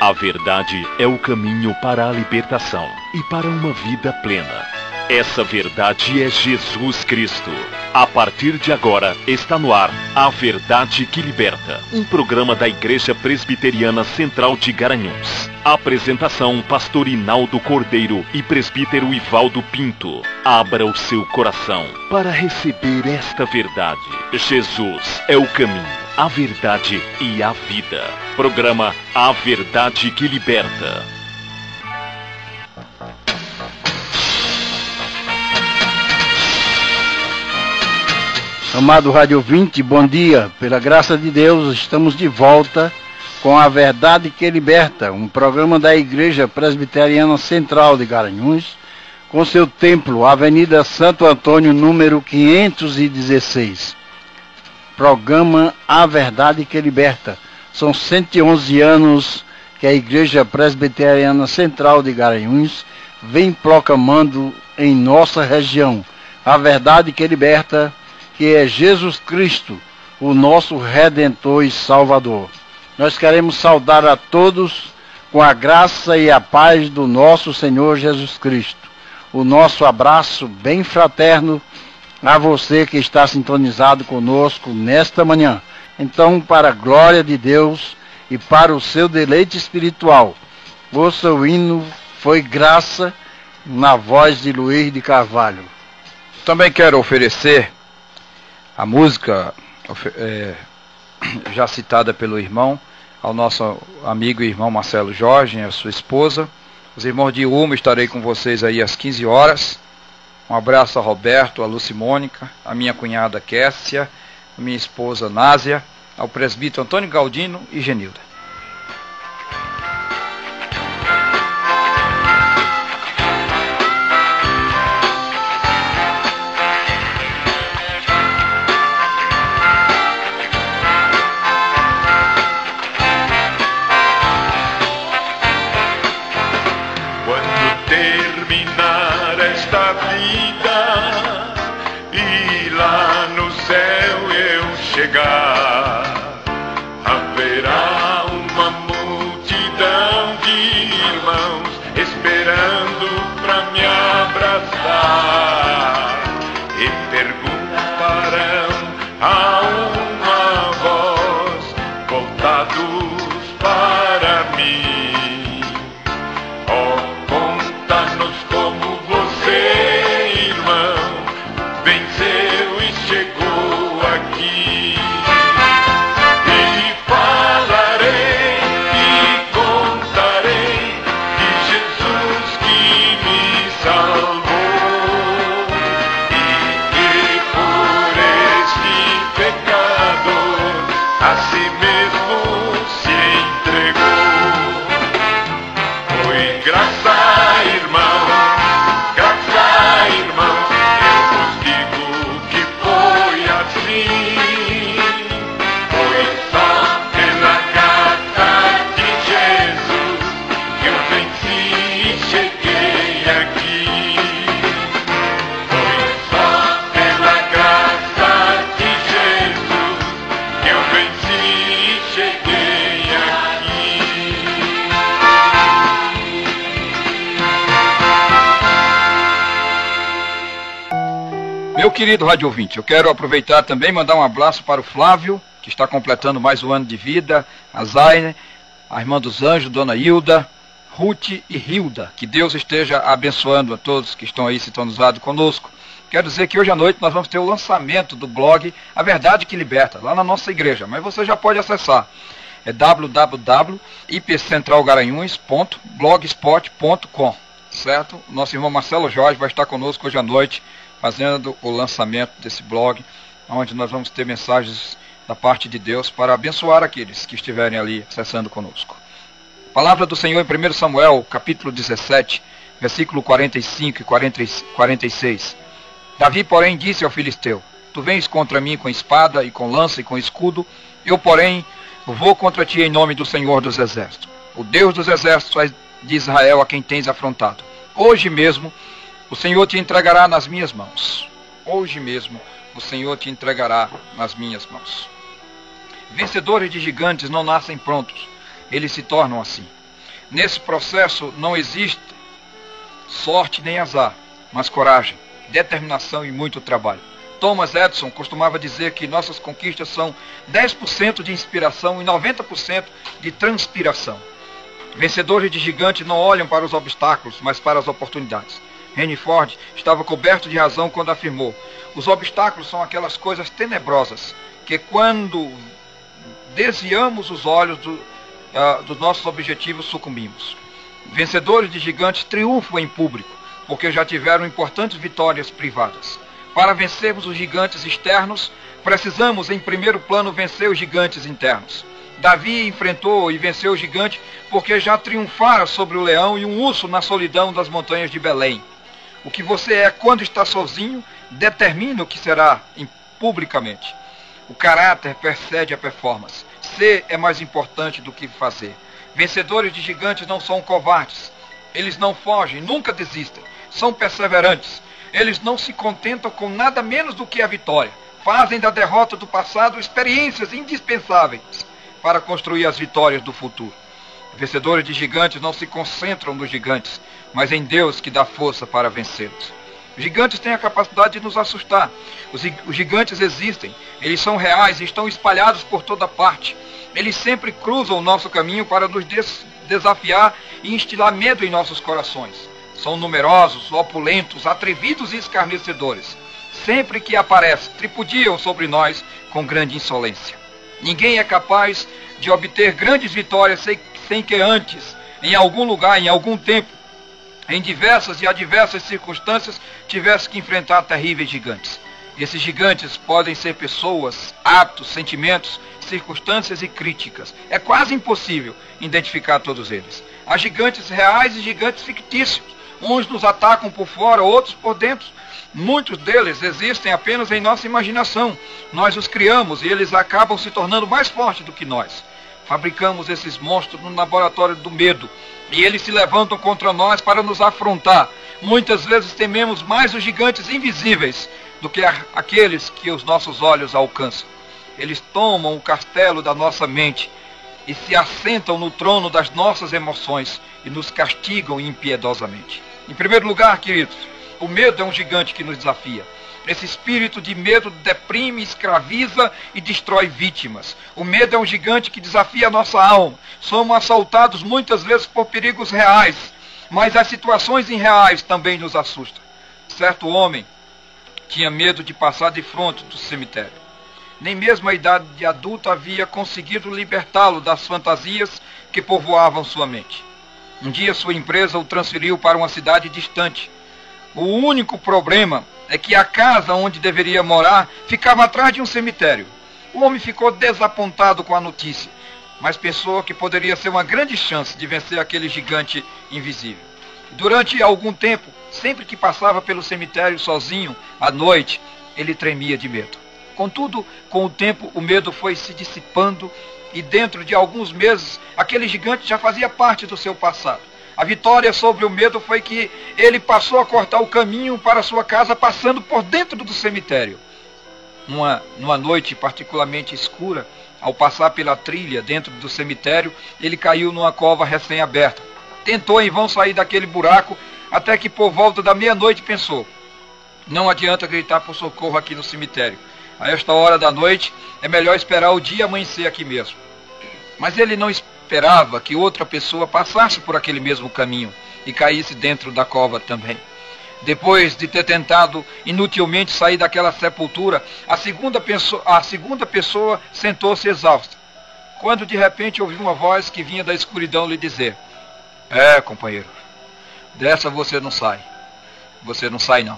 A verdade é o caminho para a libertação e para uma vida plena. Essa verdade é Jesus Cristo. A partir de agora está no ar A Verdade que Liberta, um programa da Igreja Presbiteriana Central de Garanhuns. Apresentação: Pastor Inaldo Cordeiro e Presbítero Ivaldo Pinto. Abra o seu coração para receber esta verdade. Jesus é o caminho, a verdade e a vida. Programa A Verdade que Liberta. Amado rádio ouvinte, bom dia. Pela graça de Deus, estamos de volta com A Verdade que Liberta, um programa da Igreja Presbiteriana Central de Garanhuns, com seu templo, Avenida Santo Antônio, número 516. Programa A Verdade que Liberta. São 111 anos que a Igreja Presbiteriana Central de Garanhuns vem proclamando em nossa região a verdade que liberta, que é Jesus Cristo, o nosso Redentor e Salvador. Nós queremos saudar a todos com a graça e a paz do nosso Senhor Jesus Cristo. O nosso abraço bem fraterno a você que está sintonizado conosco nesta manhã. Então, para a glória de Deus e para o seu deleite espiritual, ouça o hino Foi Graça, na voz de Luiz de Carvalho. Também quero oferecer a música já citada pelo irmão, ao nosso amigo e irmão Marcelo Jorge, a sua esposa. Os irmãos de Uma, estarei com vocês aí às 15 horas. Um abraço a Roberto, a Lucimônica, a minha cunhada Kessia, a minha esposa Násia, ao presbítero Antônio Galdino e Genilda. Haverá uma multidão de irmãos esperando para me abraçar e perguntarão a uma voz, voltados para mim: oh, conta-nos como você, irmão, venceu e chegou aqui. Meu querido rádio ouvinte, eu quero aproveitar também e mandar um abraço para o Flávio, que está completando mais um ano de vida, a Zaine, a irmã dos anjos, Dona Hilda, Ruth e Hilda. Que Deus esteja abençoando a todos que estão aí sintonizados conosco. Quero dizer que hoje à noite nós vamos ter o lançamento do blog A Verdade que Liberta, lá na nossa igreja, mas você já pode acessar. É www.ipcentralgaranhuns.blogspot.com, certo? Nosso irmão Marcelo Jorge vai estar conosco hoje à noite, fazendo o lançamento desse blog, onde nós vamos ter mensagens da parte de Deus para abençoar aqueles que estiverem ali acessando conosco. Palavra do Senhor em 1 Samuel, capítulo 17, versículo 45 e 46. Davi, porém, disse ao filisteu: Tu vens contra mim com espada e com lança e com escudo, eu, porém, vou contra ti em nome do Senhor dos Exércitos, o Deus dos Exércitos de Israel, a quem tens afrontado. Hoje mesmo o Senhor te entregará nas minhas mãos. Hoje mesmo o Senhor te entregará nas minhas mãos. Vencedores de gigantes não nascem prontos, eles se tornam assim. Nesse processo não existe sorte nem azar, mas coragem, determinação e muito trabalho. Thomas Edison costumava dizer que nossas conquistas são 10% de inspiração e 90% de transpiração. Vencedores de gigante não olham para os obstáculos, mas para as oportunidades. Henry Ford estava coberto de razão quando afirmou: os obstáculos são aquelas coisas tenebrosas que, quando desviamos os olhos dos nossos objetivos, sucumbimos. Vencedores de gigantes triunfam em público, porque já tiveram importantes vitórias privadas. Para vencermos os gigantes externos, precisamos, em primeiro plano, vencer os gigantes internos. Davi enfrentou e venceu o gigante porque já triunfara sobre o leão e um urso na solidão das montanhas de Belém. O que você é quando está sozinho determina o que será publicamente. O caráter precede a performance. Ser é mais importante do que fazer. Vencedores de gigantes não são covardes. Eles não fogem, nunca desistem. São perseverantes. Eles não se contentam com nada menos do que a vitória. Fazem da derrota do passado experiências indispensáveis para construir as vitórias do futuro. Vencedores de gigantes não se concentram nos gigantes, mas em Deus que dá força para vencê-los. Os gigantes têm a capacidade de nos assustar. Os gigantes existem, eles são reais e estão espalhados por toda parte. Eles sempre cruzam o nosso caminho para nos desafiar e instilar medo em nossos corações. São numerosos, opulentos, atrevidos e escarnecedores. Sempre que aparecem, tripudiam sobre nós com grande insolência. Ninguém é capaz de obter grandes vitórias sem que antes, em algum lugar, em algum tempo, em diversas e adversas circunstâncias, tivesse que enfrentar terríveis gigantes. Esses gigantes podem ser pessoas, atos, sentimentos, circunstâncias e críticas. É quase impossível identificar todos eles. Há gigantes reais e gigantes fictícios. Uns nos atacam por fora, outros por dentro. Muitos deles existem apenas em nossa imaginação. Nós os criamos e eles acabam se tornando mais fortes do que nós. Fabricamos esses monstros no laboratório do medo e eles se levantam contra nós para nos afrontar. Muitas vezes tememos mais os gigantes invisíveis do que aqueles que os nossos olhos alcançam. Eles tomam o castelo da nossa mente e se assentam no trono das nossas emoções e nos castigam impiedosamente. Em primeiro lugar, queridos, o medo é um gigante que nos desafia. Esse espírito de medo deprime, escraviza e destrói vítimas. O medo é um gigante que desafia a nossa alma. Somos assaltados muitas vezes por perigos reais, mas as situações irreais também nos assustam. Certo homem tinha medo de passar de frente do cemitério. Nem mesmo a idade de adulto havia conseguido libertá-lo das fantasias que povoavam sua mente. Um dia sua empresa o transferiu para uma cidade distante. O único problema é que a casa onde deveria morar ficava atrás de um cemitério. O homem ficou desapontado com a notícia, mas pensou que poderia ser uma grande chance de vencer aquele gigante invisível. Durante algum tempo, sempre que passava pelo cemitério sozinho, à noite, ele tremia de medo. Contudo, com o tempo, o medo foi se dissipando e dentro de alguns meses, aquele gigante já fazia parte do seu passado. A vitória sobre o medo foi que ele passou a cortar o caminho para sua casa passando por dentro do cemitério. Numa noite particularmente escura, ao passar pela trilha dentro do cemitério, ele caiu numa cova recém-aberta. Tentou em vão sair daquele buraco, até que por volta da meia-noite pensou: não adianta gritar por socorro aqui no cemitério. A esta hora da noite é melhor esperar o dia amanhecer aqui mesmo. Mas ele não esperava que outra pessoa passasse por aquele mesmo caminho e caísse dentro da cova também. Depois de ter tentado inutilmente sair daquela sepultura, a segunda pessoa sentou-se exausta, quando de repente ouviu uma voz que vinha da escuridão lhe dizer: companheiro, dessa você não sai. Você não sai, não.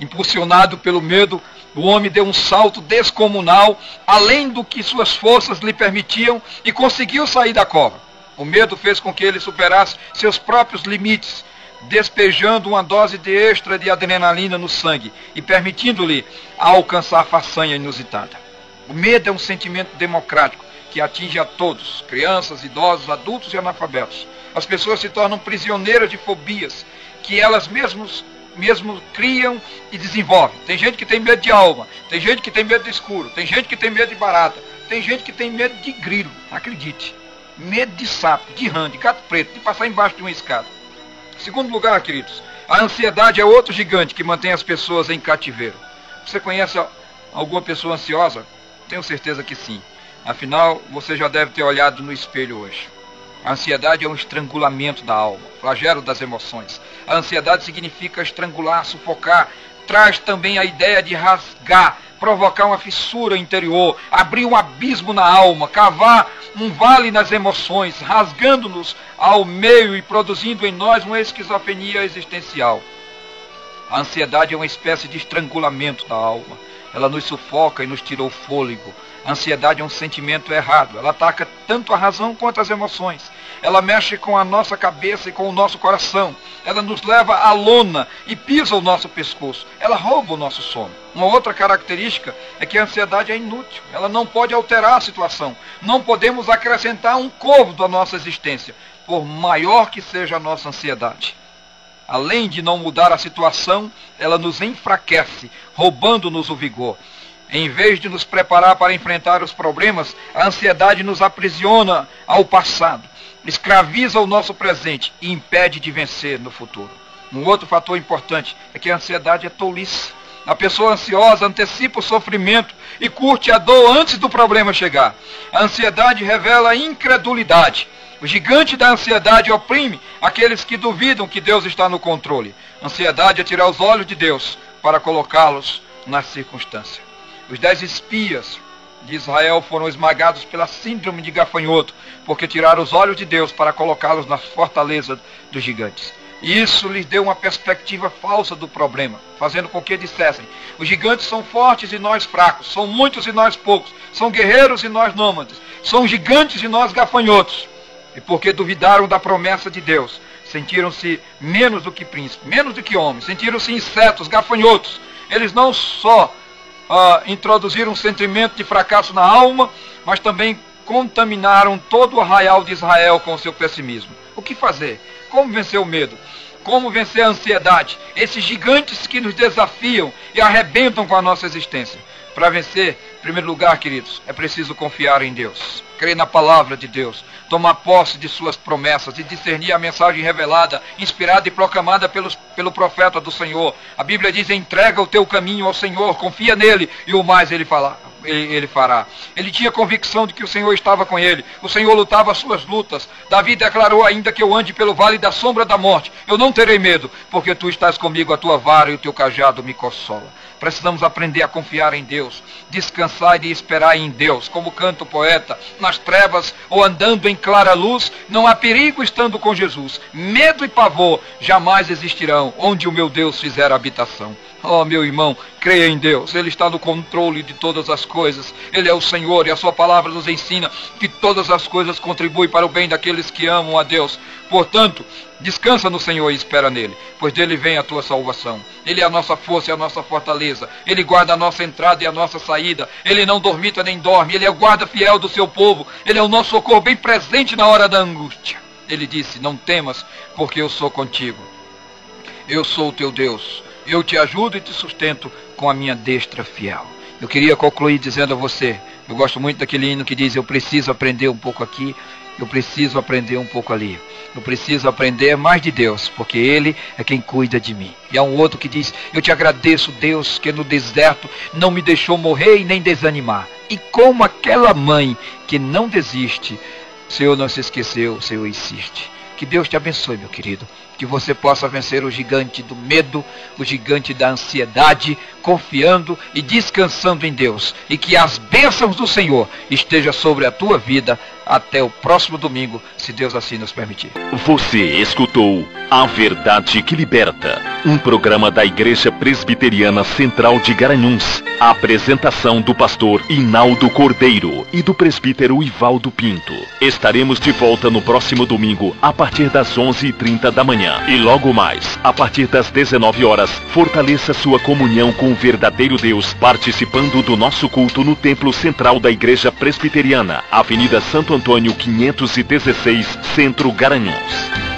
Impulsionado pelo medo, o homem deu um salto descomunal, além do que suas forças lhe permitiam, e conseguiu sair da cova. O medo fez com que ele superasse seus próprios limites, despejando uma dose de extra de adrenalina no sangue e permitindo-lhe alcançar façanha inusitada. O medo é um sentimento democrático que atinge a todos, crianças, idosos, adultos e analfabetos. As pessoas se tornam prisioneiras de fobias que elas mesmo criam e desenvolvem. Tem gente que tem medo de alma, tem gente que tem medo de escuro, tem gente que tem medo de barata, tem gente que tem medo de grilo, acredite. medo de sapo, de rã, de gato preto, de passar embaixo de uma escada. Segundo lugar, queridos, a ansiedade é outro gigante que mantém as pessoas em cativeiro. Você conhece alguma pessoa ansiosa? Tenho certeza que sim. Afinal, você já deve ter olhado no espelho hoje. A ansiedade é um estrangulamento da alma, flagelo das emoções. A ansiedade significa estrangular, sufocar. Traz também a ideia de rasgar, provocar uma fissura interior, abrir um abismo na alma, cavar um vale nas emoções, rasgando-nos ao meio e produzindo em nós uma esquizofrenia existencial. A ansiedade é uma espécie de estrangulamento da alma. Ela nos sufoca e nos tira o fôlego. A ansiedade é um sentimento errado. Ela ataca tanto a razão quanto as emoções. Ela mexe com a nossa cabeça e com o nosso coração. Ela nos leva à lona e pisa o nosso pescoço. Ela rouba o nosso sono. Uma outra característica é que a ansiedade é inútil. Ela não pode alterar a situação. Não podemos acrescentar um côvado à nossa existência, por maior que seja a nossa ansiedade. Além de não mudar a situação, ela nos enfraquece, roubando-nos o vigor. Em vez de nos preparar para enfrentar os problemas, a ansiedade nos aprisiona ao passado, escraviza o nosso presente e impede de vencer no futuro. Um outro fator importante é que a ansiedade é tolice. A pessoa ansiosa antecipa o sofrimento e curte a dor antes do problema chegar. A ansiedade revela incredulidade. O gigante da ansiedade oprime aqueles que duvidam que Deus está no controle. A ansiedade é tirar os olhos de Deus para colocá-los na circunstância. Os 10 espias de Israel foram esmagados pela síndrome de gafanhoto, porque tiraram os olhos de Deus para colocá-los na fortaleza dos gigantes. E isso lhes deu uma perspectiva falsa do problema, fazendo com que dissessem: os gigantes são fortes e nós fracos, são muitos e nós poucos, são guerreiros e nós nômades, são gigantes e nós gafanhotos. E porque duvidaram da promessa de Deus, sentiram-se menos do que príncipes, menos do que homens, sentiram-se insetos, gafanhotos. Eles não só introduziram um sentimento de fracasso na alma, mas também contaminaram todo o arraial de Israel com o seu pessimismo. O que fazer? Como vencer o medo? Como vencer a ansiedade? Esses gigantes que nos desafiam e arrebentam com a nossa existência. Para vencer, em primeiro lugar, queridos, é preciso confiar em Deus, crer na palavra de Deus, tomar posse de suas promessas e discernir a mensagem revelada, inspirada e proclamada pelo profeta do Senhor. A Bíblia diz: entrega o teu caminho ao Senhor, confia nele e o mais ele fará. Ele tinha convicção de que o Senhor estava com ele. O Senhor lutava as suas lutas. Davi declarou: ainda que eu ande pelo vale da sombra da morte, eu não terei medo, porque tu estás comigo, a tua vara e o teu cajado me consola. Precisamos aprender a confiar em Deus, descansar e esperar em Deus. Como canta o poeta: nas trevas ou andando em clara luz, não há perigo estando com Jesus. Medo e pavor jamais existirão onde o meu Deus fizer habitação. Oh, meu irmão, creia em Deus. Ele está no controle de todas as coisas. Ele é o Senhor e a sua palavra nos ensina que todas as coisas contribuem para o bem daqueles que amam a Deus. Portanto, descansa no Senhor e espera nele, pois dele vem a tua salvação. Ele é a nossa força e a nossa fortaleza. Ele guarda a nossa entrada e a nossa saída. Ele não dormita nem dorme. Ele é o guarda fiel do seu povo. Ele é o nosso socorro bem presente na hora da angústia. Ele disse: não temas, porque eu sou contigo. Eu sou o teu Deus. Eu te ajudo e te sustento com a minha destra fiel. Eu queria concluir dizendo a você, eu gosto muito daquele hino que diz: eu preciso aprender um pouco aqui, eu preciso aprender um pouco ali. Eu preciso aprender mais de Deus, porque Ele é quem cuida de mim. E há um outro que diz: eu te agradeço, Deus, que no deserto não me deixou morrer e nem desanimar. E como aquela mãe que não desiste, o Senhor não se esqueceu, o Senhor insiste. Que Deus te abençoe, meu querido. Que você possa vencer o gigante do medo, o gigante da ansiedade, confiando e descansando em Deus. E que as bênçãos do Senhor estejam sobre a tua vida até o próximo domingo, se Deus assim nos permitir. Você escutou A Verdade que Liberta, um programa da Igreja Presbiteriana Central de Garanhuns. A apresentação do pastor Inaldo Cordeiro e do presbítero Ivaldo Pinto. Estaremos de volta no próximo domingo, a partir das 11h30 da manhã. E logo mais, a partir das 19 horas, fortaleça sua comunhão com o verdadeiro Deus, participando do nosso culto no Templo Central da Igreja Presbiteriana, Avenida Santo Antônio 516, Centro Garanhuns.